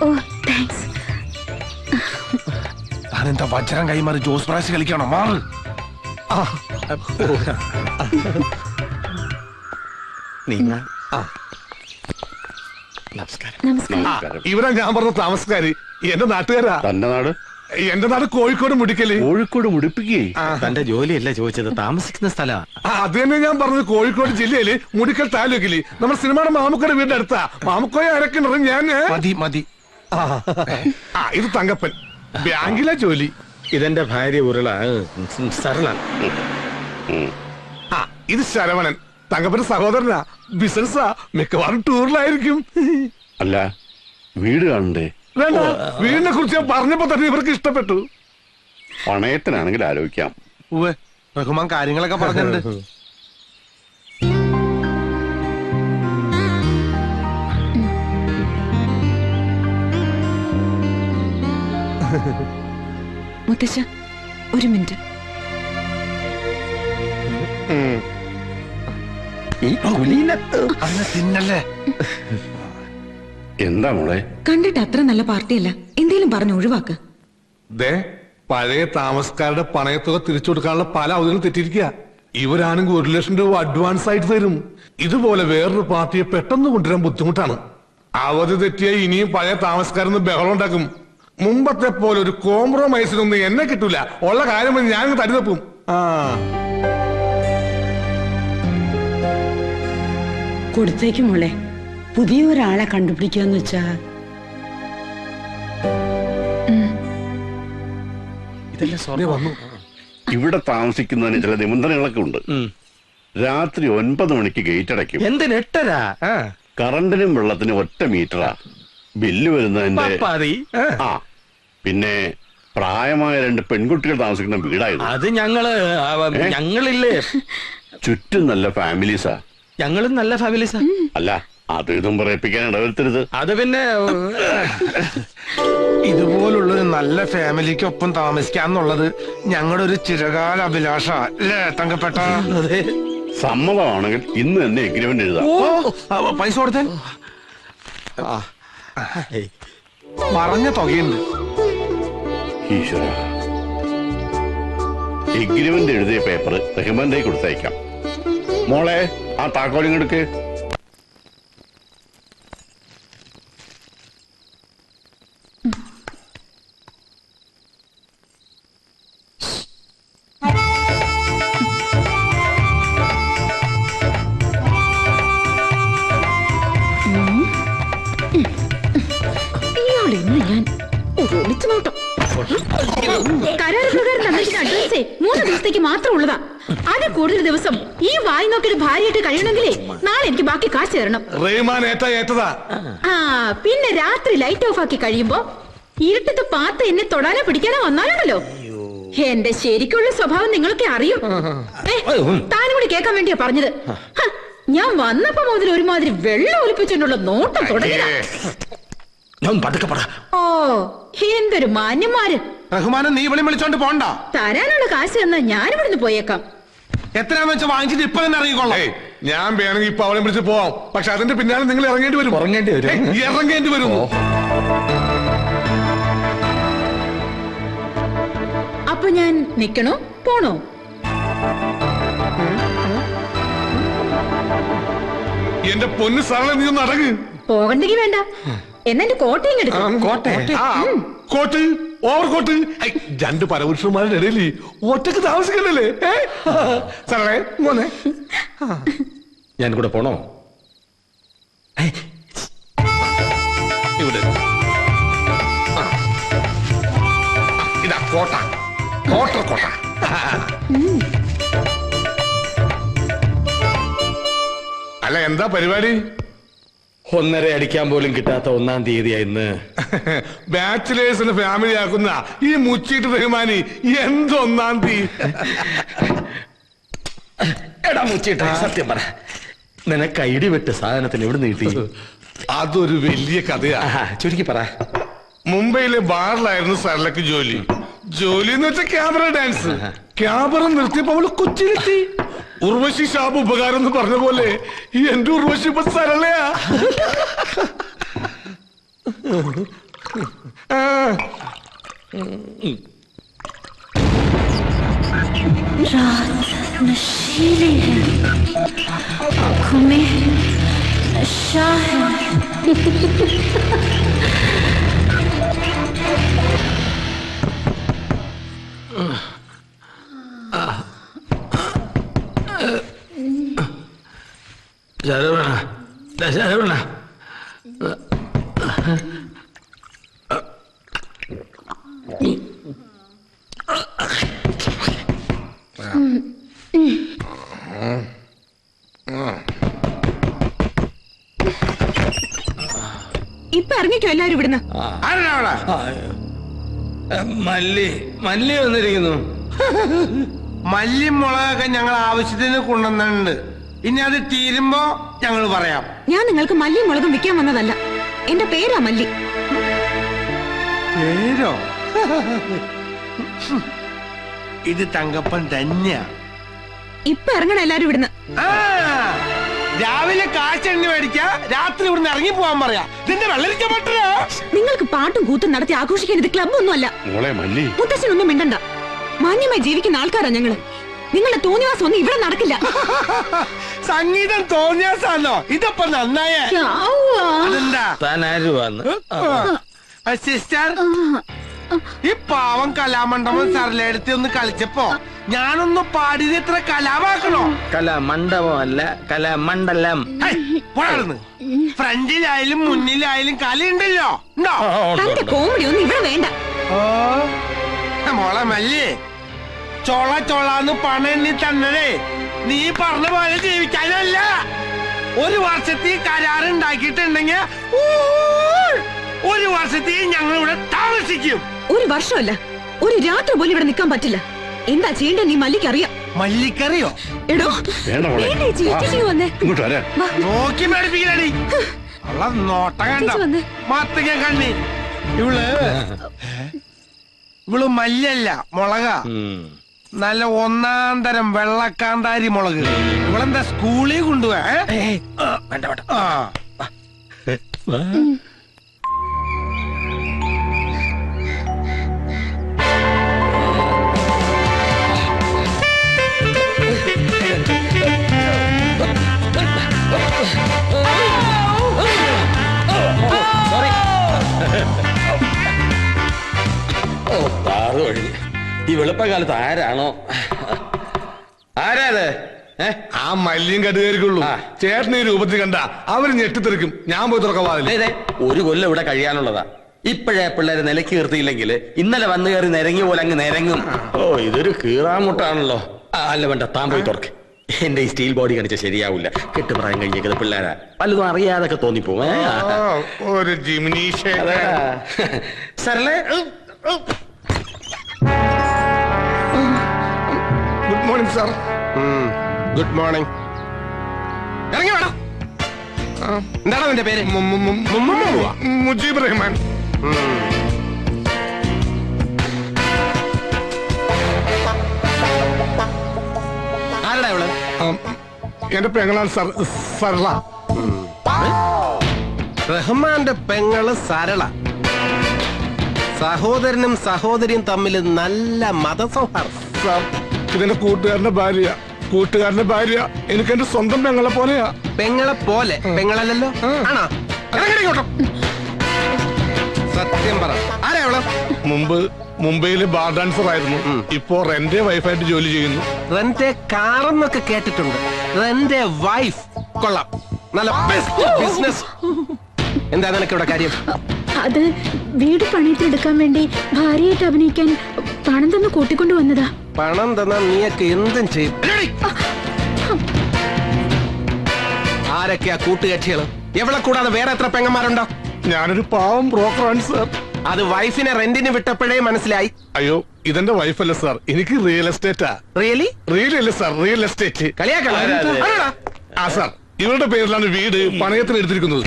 ഓ thanks. താനെന്താ വജ്രം കൈമാറി ജോസ് പ്രാശ് കളിക്കണോ? മാറ്. നമസ്കാരം. ഇവരാ ഞാൻ പറഞ്ഞ താമസക്കാര്. എന്റെ നാട്ടുകാരാ. തന്റെ നാട്? എന്റെ നാട് കോഴിക്കോട് മുടിക്കല്. കോഴിക്കോട് മുടിപ്പിക്കേ? തന്റെ ജോലിയല്ല ചോദിച്ചത്, താമസിക്കുന്ന സ്ഥലം. അത് തന്നെ ഞാൻ പറഞ്ഞത്. കോഴിക്കോട് ജില്ലയില് മുടിക്കൽ താലൂക്കില് നമ്മുടെ സിനിമയുടെ മാമുക്കയുടെ വീടിന്റെ അടുത്താ. മാമുക്കോയെ അരക്കിണറ് ഞാൻ. മതി മതി. ഇത് തങ്കപ്പൻ, ബാങ്കിലെ ജോലി. ഇതെന്റെ ഭാര്യ ഉരുള സരള. ഇത് ശരവണൻ, തങ്കപ്പന്റെ സഹോദരനാ. ബിസിനസ്സാ, മിക്കവാറും ടൂറിലായിരിക്കും. അല്ല, വീട് കാണണ്ടേ? വേണ്ട, വീടിനെ കുറിച്ച് ഞാൻ പറഞ്ഞപ്പോ തന്നെ ഇവർക്ക് ഇഷ്ടപ്പെട്ടു. പണയത്തിനാണെങ്കിൽ ആലോചിക്കാം. ഉവ്വ്, റഹ്മാൻ കാര്യങ്ങളൊക്കെ പറഞ്ഞിട്ടുണ്ട്. മുത്തശ്ശ ഒരു മിനിറ്റ്. അതിനെ തിന്നല്ലേ. എന്താ മോളെ? കണ്ടിട്ട് അത്ര നല്ല പാർട്ടിയല്ല, എന്തേലും പറഞ്ഞു ഒഴിവാക്ക്. ദേ, പഴയ താമസക്കാരുടെ പണയത്തുക തിരിച്ചു കൊടുക്കാനുള്ള പല അവധികളും തെറ്റിയിരിക്കുക. ഇവരാണെങ്കിൽ 1 ലക്ഷം രൂപ അഡ്വാൻസ് ആയിട്ട് തരും. ഇതുപോലെ വേറൊരു പാർട്ടിയെ പെട്ടെന്ന് കൊണ്ടുവരാൻ ബുദ്ധിമുട്ടാണ്. അവധി തെറ്റിയ ഇനിയും പഴയ താമസക്കാരെന്ന് ബഹളം ഉണ്ടാക്കും. മുമ്പത്തെ പോലെ ഒരു കോംപ്രമൈസിനൊന്നും എന്നെ കിട്ടൂല. ഉള്ള കാര്യം ഞാൻ തരുന്നപ്പും. കൊടുത്തേക്കും മോളെ. പുതിയ ഒരാളെ കണ്ടുപിടിക്കാന്ന് വെച്ചാ ഇവിടെ താമസിക്കുന്നതിന് ചില നിബന്ധനകളൊക്കെ ഉണ്ട്. രാത്രി 9 മണിക്ക് ഗേറ്റ് അടയ്ക്കും. എന്തിന് 8:30? കറണ്ടിനും വെള്ളത്തിനും 1 മീറ്ററാ. ബില്ല് വരുന്നതിന്റെ. പിന്നെ പ്രായമായ 2 പെൺകുട്ടികൾ താമസിക്കുന്ന വീടായിരുന്നു. അത് ഞങ്ങളില്ലേ. ചുറ്റും നല്ല ഫാമിലീസാ. ഞങ്ങളും നല്ല ഫാമിലീസാ. അല്ല, അത് ഇതും പറയിപ്പിക്കാൻ ഇടവരുത്തരുത്. അത് പിന്നെ ഇതുപോലുള്ളൊരു നല്ല ഫാമിലിക്കൊപ്പം താമസിക്കാന്നുള്ളത് ഞങ്ങളുടെ ഒരു ചിരകാല അഭിലാഷ അല്ലേ തങ്കപ്പെട്ട? സമ്മതമാണെങ്കിൽ ഇന്ന് തന്നെ എഗ്രിമെന്റ് എഴുതാം. പൈസ കൊടുത്താൽ പറഞ്ഞ തുകയുണ്ട്. ഈശ്വര, എഗ്രിമെന്റ് എഴുതിയ പേപ്പർ റഹ്മാന്റെ കൊടുത്തയക്കാം. മോളെ, ആ താക്കോലിങ്ങെടുക്ക്. ഇയാളെന്ന് ഞാൻ ഒളിച്ചു നോട്ടം. കരാറുകാരൻ തന്നിട്ട് അഡ്വാൻസേ 3 ദിവസത്തേക്ക് മാത്രം ഉള്ളതാ. അതിൽ കൂടുതൽ ദിവസം ഈ വായി നോക്കിയിട്ട് ഭാര്യയായിട്ട് കഴിയണമെങ്കിലേ നാളെ എനിക്ക് ബാക്കി കാശ് തരണം. പിന്നെ രാത്രി ലൈറ്റ് ഓഫ് ആക്കി കഴിയുമ്പോ ഇരുട്ടത്ത് പാത്ത് എന്നെ തൊടാനോ പിടിക്കാനോ വന്നാലുണ്ടല്ലോ, എന്റെ ശരിക്കുള്ള സ്വഭാവം നിങ്ങൾക്ക് അറിയും. താനും കൂടി കേൾക്കാൻ വേണ്ടിയാ പറഞ്ഞത്. ഞാൻ വന്നപ്പോ മുതൽ ഒരുമാതിരി വെള്ളം ഒലിപ്പിച്ചുകൊണ്ടുള്ള നോട്ടം തുടങ്ങിയ. ഓ, എന്തൊരു മാന്യന്മാര്. റഹ്മാനെ നീ വിളി വിളിച്ചോണ്ട് പോണ്ട. തരാനുള്ള കാശ് തന്നാ ഞാനിവിടുന്ന് പോയേക്കാം. എത്രയാന്ന് വെച്ചാൽ വാങ്ങിച്ചിട്ട് ഇപ്പൊ തന്നെ ഇറങ്ങിക്കൊള്ളാം. ഞാൻ വേണമെങ്കിൽ ഇപ്പൊ അവളെ വിളിച്ച് പോവാം. പക്ഷെ അതിന്റെ പിന്നാലെ നിങ്ങൾ ഇറങ്ങേണ്ടി വരും. ഇറങ്ങേണ്ടി വരും. അപ്പൊ ഞാൻ നിക്കണോ പോണോ? എന്റെ പൊന്ന് സാറേ, നീ ഒന്ന് അടങ്ങ്. പോകണ്ടെങ്കി വേണ്ട, എന്നെ കോട്ടയും എടുക്കാം. Coat, over coat. 2 പരപുരുഷന്മാരുടെ ഇടയിൽ ഒറ്റക്ക് താമസിക്കണ്ടല്ലേ സാറേ? മോനെ, ഞാൻ കൂടെ പോണോ? ഇവിടെ ഇതാ കോട്ട. കോട്ട. അല്ല, എന്താ പരിപാടി? 1:30 അടിക്കാൻ പോലും കിട്ടാത്ത 1-ാം തീയതിയാ ഇന്ന്. ബാച്ചിലേഴ്സിന് ഫാമിലി ആക്കുന്ന ഈ മുച്ചീട്ട് റഹ്മാനി എന്തൊന്നാം തീയതി? എടാ മുച്ചീട്ട, സത്യം പറ, നിനക്ക് ഐഡി വെട്ട് സാധനത്തിന് എവിടെ കിട്ടി? അതൊരു വലിയ കഥയാ. ചുരുക്കി പറ. മുംബൈയിലെ ബാറിലായിരുന്നു സരളക്ക് ജോലി. ജോലി എന്ന് വെച്ചാൽ ക്യാമറ ഡാൻസ്. ക്യാമറ നിർത്തിയപ്പോ അവള് കൊച്ചിയിലെത്തി. ഉർവശി ഷാബ് ഉപകാരം എന്ന് പറഞ്ഞ പോലെ എന്റെ ഉർവശി ഇപ്പൊ സരളയാ. रात नशीली है, आँखों में नशा है। ശരവണ ഇപ്പൊ ഇറങ്ങിക്കോ എല്ലാരും ഇവിടുന്ന്. ആരാ മല്ലി വന്നിരിക്കുന്നു. മല്ലി മുളകൊക്കെ ഞങ്ങൾ ആവശ്യത്തിന് കൊണ്ടുവന്നിട്ടുണ്ട്. ഇനി അത് തീരുമ്പോ ഞങ്ങൾ പറയാം. ഞാൻ നിങ്ങൾക്ക് മല്ലിയും മുളകും വിൽക്കാൻ വന്നതല്ല. എന്റെ പേരാ മല്ലി. പേരോ? ഇത് തങ്കപ്പൻ തന്നെയാ. ഇപ്പൊ ഇറങ്ങണം എല്ലാരും ഇവിടുന്ന്. ആ, രാവിലെ കാശെണ്ണി മേടിക്ക, രാത്രി ഇവിടുന്ന് ഇറങ്ങി പോവാൻ പറയാ. ഇതിന്റെ വെള്ളരിക്ക പറ്റില്ല. നിങ്ങൾക്ക് പാട്ടും കൂത്തും നടത്തി ആഘോഷിക്കാൻ ഇത് ക്ലബ് ഒന്നുമല്ല. മോളെ മല്ലി, മുത്തശ്ശനൊന്നും മിണ്ടണ്ട. മാന്യമായി ജീവിക്കുന്ന ആൾക്കാരാ ഞങ്ങള്. നിങ്ങളുടെ തോന്നിവാസം ഒന്നും ഇവിടെ നടക്കില്ല. സംഗീതം തോന്നിയാസാണോ? ഇതപ്പൊ നന്നായേ. അതെന്താ സിസ്റ്റർ, ഈ പാവം കലാമണ്ഡപം സരളെടുത്ത് ഒന്ന് കളിച്ചപ്പോ ഞാനൊന്ന് പാടിയത് ഇത്ര കലാവാക്കണോ? കലാമണ്ഡപം അല്ല, കലാമണ്ഡലം. പോടാർന്ന്. ഫ്രണ്ടിലായാലും മുന്നിലായാലും കലയുണ്ടല്ലോ. ഉണ്ടോ? തന്റെ കോമഡി ഒന്നും ഇവിടെ വേണ്ട. മോളെ മല്ലി, ചോളാന്ന് പണം എണ്ണി തന്നതേ നീ പറഞ്ഞ പോലെ ജീവിക്കാനല്ല. ഒരു വർഷത്തെ കരാറുണ്ടാക്കിയിട്ടുണ്ടെങ്കിൽ ഒരു വർഷത്തെ ഞങ്ങൾ ഇവിടെ താമസിക്കും. ഒരു വർഷമല്ല, ഒരു രാത്രി പോലും ഇവിടെ നിൽക്കാൻ പറ്റില്ല. എന്താ ചെയ്യേണ്ട നീ മല്ലിക്ക് അറിയാം. മല്ലിക്കറിയോ? എടോ വേണ്ട മോളെ. വേണ്ട ചേച്ചി, ചേച്ചി വന്നേ. ഇങ്ങോട്ട് വരാൻ. വാ. നോക്കി മേടിപ്പിക്കലടി. ഉള്ള നോട്ടം കണ്ട ചേച്ചി വന്നേ. മത്തങ്ങ കണ്ണി. ഇവള് മല്ലിയല്ല, മുളക. നല്ല ഒന്നാം തരം വെള്ളക്കാന്താരി മുളക്. ഇവളെന്താ സ്കൂളിൽ കൊണ്ടുപോവാ? വേണ്ട വേണ്ട. ആ, താറ് വഴി ഈ വെളുപ്പകാലത്ത് ആരാണോ? ആരാത്? ആ മല്ലിയും കടുകാരിക്കുള്ളൂ. ചേട്ടന് ഈ രൂപത്തിൽ കണ്ട അവര് ഞെട്ടിത്തെറിക്കും. ഞാൻ പോയി തുറക്കവാതില്ലേ. ഒരു കൊല്ലം ഇവിടെ കഴിയാനുള്ളതാ. ഇപ്പോഴേ പിള്ളേരെ നിലയ്ക്ക് നിർത്തിയില്ലെങ്കിൽ ഇന്നലെ വന്നു കയറി നിരങ്ങി പോലെ അങ്ങ് നിരങ്ങും. ഓ, ഇതൊരു കീറാമുട്ടാണല്ലോ. അല്ല വേണ്ട, താൻ പോയി തുറക്ക്. എന്റെ ഈ സ്റ്റീൽ ബോഡി കാണിച്ച ശരിയാവില്ല. കെട്ടുപ്രായം കഴിഞ്ഞേക്കുന്നത് പിള്ളേരാ. പലതും അറിയാതൊക്കെ തോന്നിപ്പോവേ. ഒരു ജിമിനീഷ. സരളേ, good morning sir. Good morning. ഇറങ്ങി വേണം. എന്താണ് നിന്റെ പേര്? മുജീബ് റഹ്മാൻ. ആരടാ ഇവള്? എന്റെ പെങ്ങളാണ് സാർ, സരള. റഹ്മാന്റെ പെങ്ങള് സരള. സഹോദരനും സഹോദരിയും തമ്മിൽ നല്ല മതസൗഹാർദ്ദം. സാർ, ഇതെന്റെ കൂട്ടുകാരന്റെ ഭാര്യ. എനിക്ക് എന്റെ സ്വന്തം പെങ്ങളെ പോലെയാ. പെങ്ങളെ പോലെ? പെങ്ങളല്ലല്ലോ. ആണോ? സത്യം പറ, ആരാ അവള്? മുമ്പ് മുംബൈയിലെ ബാർ ഡാൻസർ ആയിരുന്നു. ഇപ്പോ റെന്റെ വൈഫായിട്ട് ജോലി ചെയ്യുന്നു. റെന്റെ കാറെന്നൊക്കെ കേട്ടിട്ടുണ്ട്. റെന്റെ വൈഫ് കൊള്ളാം. നല്ല ബെസ്റ്റ് ബിസിനസ്. എന്താ നിനക്ക് ഇവിടെ കാര്യം? അത് വീട് പണിയത്തിലെടുക്കാൻ വേണ്ടി ഭാര്യയായിട്ട് അഭിനയിക്കാൻ പണം തന്ന് കൂട്ടിക്കൊണ്ടു വന്നതാ. പണം തന്നാ നീയൊക്കെ എന്തും ചെയ്യും. ആരൊക്കെയാ കൂട്ടുകക്ഷികള്? എവിടെ കൂടാതെ വേറെ എത്ര പെങ്ങന്മാരുണ്ടോ? ഞാനൊരു പാവം ബ്രോക്കറാണ് സാർ. അത് വൈഫിനെ റെന്റിന് വിട്ടപ്പോഴേ മനസ്സിലായി. അയ്യോ, ഇതെന്റെ വൈഫല്ല സാർ. എനിക്ക് റിയൽ എസ്റ്റേറ്റാ. റിയലി? റിയൽ അല്ല സാർ, റിയൽ എസ്റ്റേറ്റ്. കളിയാക്കണ? ആ സാർ, ഇവരുടെ പേരിലാണ് വീട് പണയത്തിന് എടുത്തിരിക്കുന്നത്.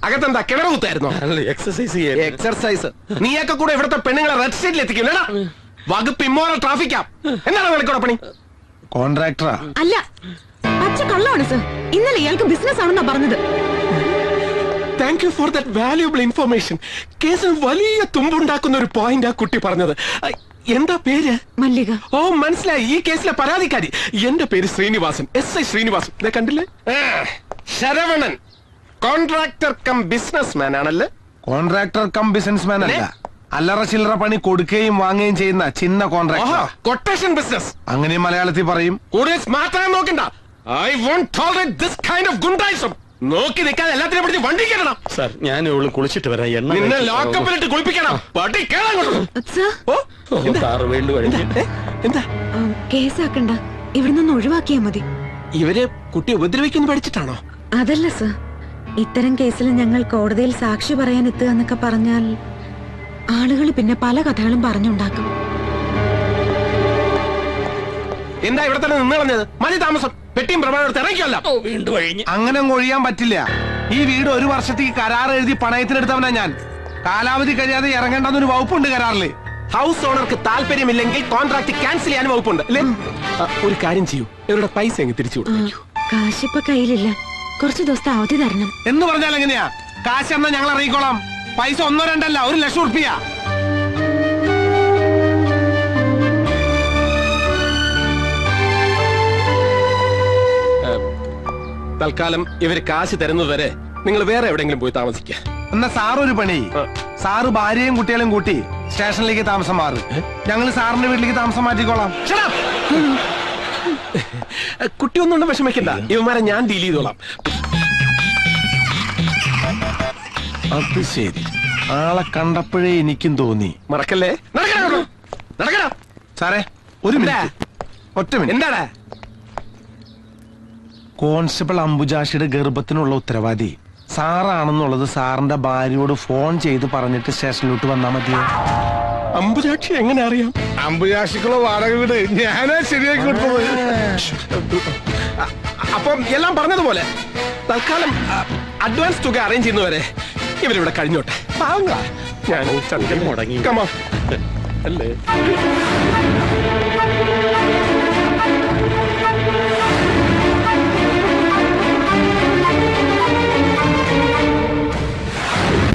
അകത്തെന്താ കിണർ കുത്തായിരുന്നോ? എക്സർസൈസ്. നീയൊക്കെ കൂടെ ഇവിടുത്തെ പെണ്ണുങ്ങളെ റെഡ് സ്റ്റേറ്റിൽ എത്തിക്കില്ലടാ. വകുപ്പ് ഇമ്മോറൽ ട്രാഫിക്കാ. എന്താണ് നിനക്കൂടെ പണി? കോൺട്രാക്ടറാ? അല്ല, പച്ച കള്ളമാണ് സർ. ഇന്നലെ ഇയാൾക്ക് ബിസിനസ് ആണെന്നാ പറഞ്ഞത്. Thank you for that valuable information. കേസിന് വലിയ തുമ്പുണ്ടാക്കുന്ന ഒരു പോയിന്റ് ആ കുട്ടി പറഞ്ഞത്. എന്താ പേര്? മല്ലിക. ഓ മനസ്സിലായി, ഈ കേസിലെ പരാതിക്കാരി. എന്റെ പേര് ശ്രീനിവാസൻ, SI ശ്രീനിവാസൻ. ഇതേ കണ്ടില്ലേ? Saravanan contractor cum business man ആണല്ലേ? കോൺട്രാക്ടർ കം ബിസിനസ് മാൻ അല്ല, അല്ലറ ചില്ലറ പണി കൊടുക്കുകയും വാങ്ങുകയും ചെയ്യുന്ന ചിന്ന കോൺട്രാക്ടർ. കൊട്ടേഷൻ ബിസിനസ് അങ്ങനെ മലയാളത്തിൽ പറയും. കൂടുതൽ സ്മാർട്ട് ആകാൻ നോക്കണ്ട. I won't tolerate this kind of ഗുണ്ടായിസം. നോക്കി നിൽക്കാതെ എല്ലാത്തിനെ പിടിച്ച് വണ്ടി കയറണം. സാർ ഞാൻ ഇവള് കുളിച്ചിട്ട് വരാം. എണ്ണ നിന്നെ ലോക്കപ്പിലിട്ട് കുളിപ്പിക്കണം. പട്ടി കേറാൻ. ഓ സാറ് വീണ്ടും കഴിഞ്ഞു. എന്താ കേസാക്കണ്ട, ഇവിടെ നിന്ന് ഒഴിവാക്കിയാ മതി. ഇവര് കുട്ടി ഉപദ്രവിക്കുന്നു പഠിച്ചിട്ടാണോ? അതല്ല സർ, ഇത്തരം കേസിൽ ഞങ്ങൾ കോടതിയിൽ സാക്ഷി പറയാൻ എത്തുക എന്നൊക്കെ പറഞ്ഞാൽ ആളുകൾ പിന്നെ പല കഥകളും പറഞ്ഞുണ്ടാക്കും. എന്താ ഇവിടെ തന്നെ നിന്ന് കളഞ്ഞത്? മതി താമസം. പെട്ടിയും പ്രമാണം ഇറങ്ങിയല്ല. വീണ്ടും കഴിഞ്ഞു. അങ്ങനെ ഒഴിയാൻ പറ്റില്ല. ഈ വീട് 1 വർഷത്തേക്ക് കരാർ എഴുതി പണയത്തിനെടുത്തവനാ ഞാൻ. കാലാവധി കഴിയാതെ ഇറങ്ങേണ്ടെന്നൊരു വകുപ്പുണ്ട് കരാറില്. ഹൗസ് ഓണർക്ക് താല്പര്യമില്ലെങ്കിൽ കോൺട്രാക്ട് ക്യാൻസൽ ചെയ്യാൻ വകുപ്പുണ്ട് അല്ലേ? ഒരു കാര്യം ചെയ്യൂ, ഇവരുടെ പൈസ അങ്ങ് തിരിച്ചു കൊടുക്കൂ. കാശിപ്പ കയ്യിലില്ല, കുറച്ചു ദിവസത്തെ അവധി തരണം. എന്ന് പറഞ്ഞാൽ എങ്ങനെയാ? കാശ് എന്നാ ഞങ്ങൾ അറിയിക്കോളാം. പൈസ 1 2 അല്ല, 1 ലക്ഷം ഉറുപ്പിക. തൽക്കാലം ഇവര് കാശ് തരുന്നത് വരെ നിങ്ങൾ വേറെ എവിടെയെങ്കിലും പോയി താമസിക്കുക. എന്നാ സാറൊരു പണി, സാറ് ഭാര്യയും കുട്ടികളെയും കൂട്ടി സ്റ്റേഷനിലേക്ക് താമസം മാറും. ഞങ്ങൾ സാറിന്റെ വീട്ടിലേക്ക് താമസം മാറ്റിക്കോളാം. കുട്ടി ഒന്നും വിഷമിക്കണ്ട, ഇവന്മാരെ ഞാൻ ഡീൽ ചെയ്തോളാം. അത് ശരി, ആളെ കണ്ടപ്പോഴേ എനിക്കും തോന്നി. മറക്കല്ലേ. നടക്കണം. സാറേ ഒരു മിനിറ്റ്, ഒറ്റ മിനിറ്റ്. എന്താടാ? കോൺസ്റ്റബിൾ അംബുജാഷിയുടെ ഗർഭത്തിനുള്ള ഉത്തരവാദി സാറാണെന്നുള്ളത് സാറിന്റെ ഭാര്യയോട് ഫോൺ ചെയ്ത് പറഞ്ഞിട്ട് സ്റ്റേഷനിലോട്ട് വന്നാ മതിയോ? അംബുജാക്ഷി എങ്ങനെ അറിയാം? അമ്പുരാശിക്കുള്ള വാടക വീട് ഞാനാ ശരിയാക്കി കൊടുത്തത്. അപ്പം എല്ലാം പറഞ്ഞതുപോലെ തൽക്കാലം അഡ്വാൻസ് തുക അറേഞ്ച് ചെയ്യുന്നവരെ ഇവരിവിടെ കഴിഞ്ഞോട്ടെ. പാവങ്ങളാ. ഞാൻ മുടങ്ങി. Come on. അല്ലേ?